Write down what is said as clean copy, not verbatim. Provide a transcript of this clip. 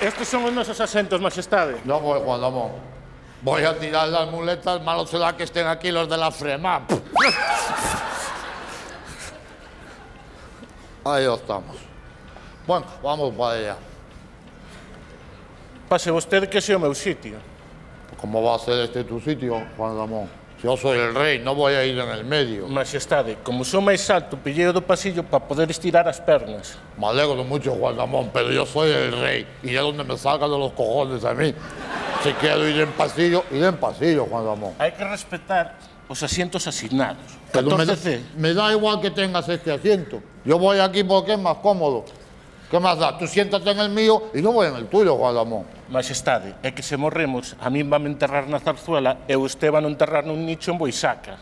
Estos son os nosos asentos, majestade. No voy, Juan Ramón. Voy a tirar las muletas, malo será que estén aquí los de la FREMAP. Ahí estamos. Bueno, vamos para allá. Pase vostede que ese é o meu sitio. ¿Cómo va a ser este tu sitio, Juan Ramón? Yo soy el rey, no voy a ir en el medio. Majestade, como sou máis alto, pillei o do pasillo para poder estirar as pernas. Me alegro mucho, Juan Ramón, pero yo soy el rey. Iré donde me salga de los cojones a mí. Si quiero ir en pasillo, iré en pasillo, Juan Ramón. Hai que respetar os asientos asignados. Pero 14C. me da igual que tengas este asiento. Yo voy aquí porque es más cómodo. ¿Qué más da? Tú siéntate en el mío y yo voy en el tuyo, Juan Ramón. Majestade, é que se morremos, a min van enterrar na Zarzuela e o Esteban enterrar nun nicho en Boisaca.